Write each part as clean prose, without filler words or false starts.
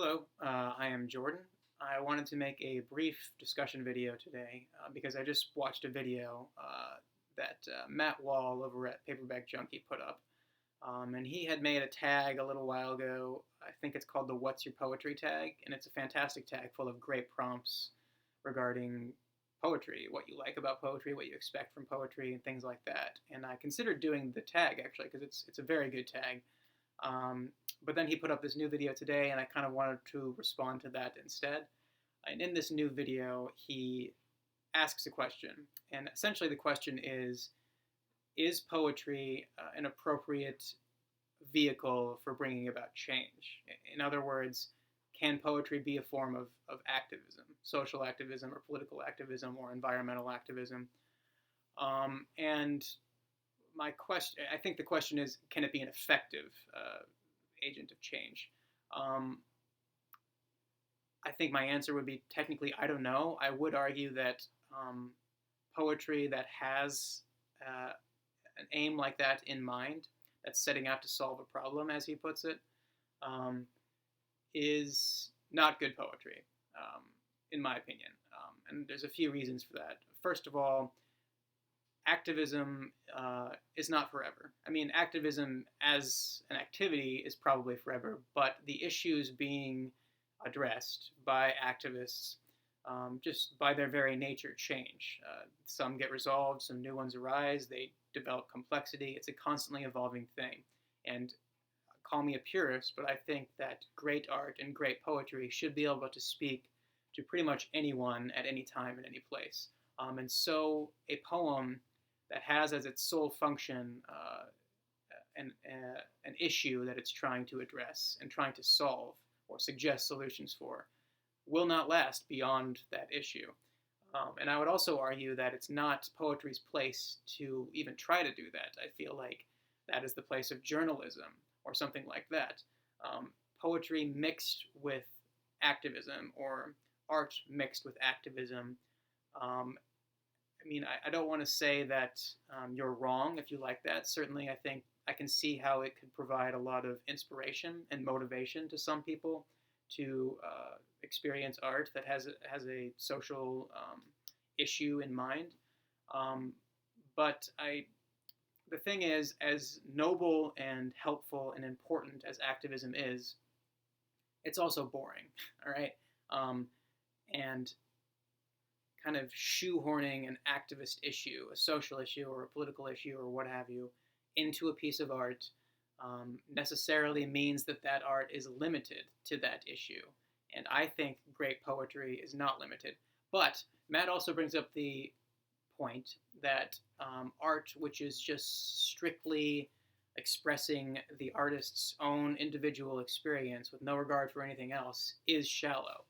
Hello, I am Jordan. I wanted to make a brief discussion video today because I just watched a video that Matt Wall over at Paperback Junkie put up. And he had made a tag a little while ago. I think it's called the What's Your Poetry tag, and it's a fantastic tag full of great prompts regarding poetry, what you like about poetry, what you expect from poetry, and things like that. And I considered doing the tag actually because it's a very good tag. Um, but then he put up this new video today, and I kind of wanted to respond to that instead. And in this new video, he asks a question, and essentially the question is poetry an appropriate vehicle for bringing about change? In other words, can poetry be a form of activism, social activism, or political activism, or environmental activism? And my question, I think the question is, can it be an effective agent of change? Um, I think my answer would be technically, I don't know. I would argue that poetry that has an aim like that in mind, that's setting out to solve a problem, as he puts it, um, is not good poetry, in my opinion. And there's a few reasons for that. First of all, activism is not forever. I mean, activism as an activity is probably forever, but the issues being addressed by activists, just by their very nature, change. Some get resolved, some new ones arise, they develop complexity. It's a constantly evolving thing. And call me a purist, but I think that great art and great poetry should be able to speak to pretty much anyone at any time and any place. And so a poem that has as its sole function an issue that it's trying to address and trying to solve or suggest solutions for will not last beyond that issue. And I would also argue that it's not poetry's place to even try to do that. I feel like that is the place of journalism or something like that. Poetry mixed with activism, or art mixed with activism. I mean, I don't want to say that you're wrong if you like that. Certainly, I think I can see how it could provide a lot of inspiration and motivation to some people to experience art that has a social issue in mind. But the thing is, as noble and helpful and important as activism is, it's also boring. All right, and kind of shoehorning an activist issue, a social issue, or a political issue, or what have you, into a piece of art necessarily means that that art is limited to that issue. And I think great poetry is not limited. But Matt also brings up the point that art, which is just strictly expressing the artist's own individual experience with no regard for anything else, is shallow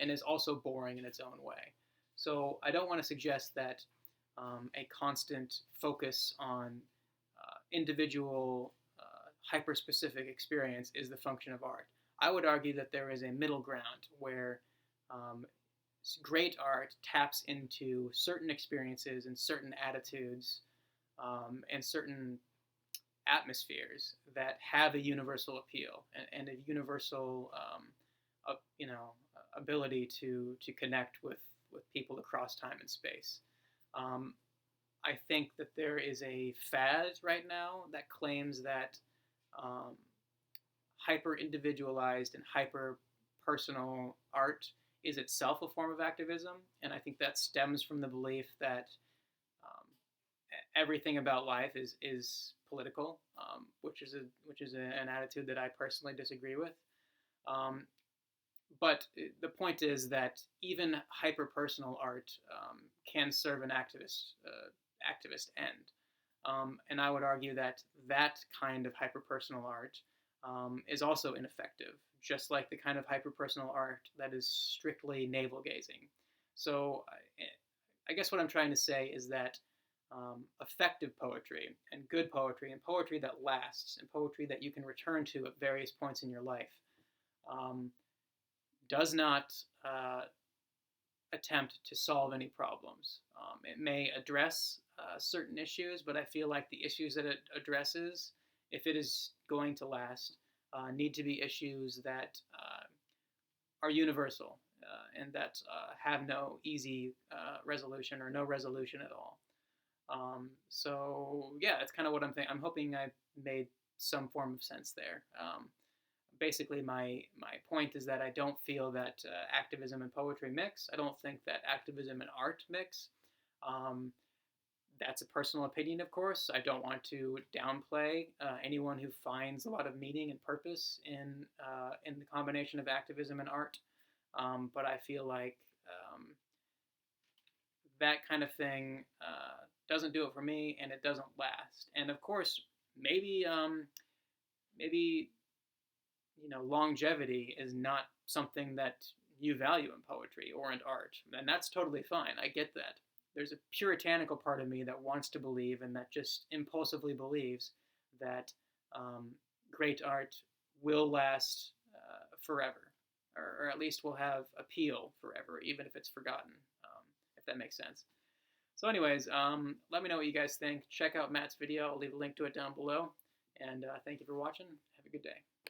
and is also boring in its own way. So I don't want to suggest that a constant focus on individual hyper-specific experience is the function of art. I would argue that there is a middle ground where great art taps into certain experiences and certain attitudes and certain atmospheres that have a universal appeal and a universal, ability to connect with people across time and space. I think that there is a fad right now that claims that hyper individualized and hyper personal art is itself a form of activism, and I think that stems from the belief that everything about life is political, which is an attitude that I personally disagree with. But the point is that even hyper-personal art can serve an activist end. And I would argue that that kind of hyper-personal art is also ineffective, just like the kind of hyper-personal art that is strictly navel-gazing. So I guess what I'm trying to say is that effective poetry and good poetry and poetry that lasts and poetry that you can return to at various points in your life does not attempt to solve any problems. It may address certain issues, but I feel like the issues that it addresses, if it is going to last, need to be issues that are universal and that have no easy resolution or no resolution at all. So yeah, that's kind of what I'm thinking. I'm hoping I made some form of sense there. Basically, my point is that I don't feel that activism and poetry mix. I don't think that activism and art mix. Um, that's a personal opinion, of course. I don't want to downplay anyone who finds a lot of meaning and purpose in the combination of activism and art. But I feel like that kind of thing doesn't do it for me, and it doesn't last. And of course, maybe longevity is not something that you value in poetry or in art, and that's totally fine. I get that. There's a puritanical part of me that wants to believe and that just impulsively believes that great art will last forever, or at least will have appeal forever, even if it's forgotten, if that makes sense. So anyways, let me know what you guys think. Check out Matt's video. I'll leave a link to it down below. And thank you for watching. Have a good day.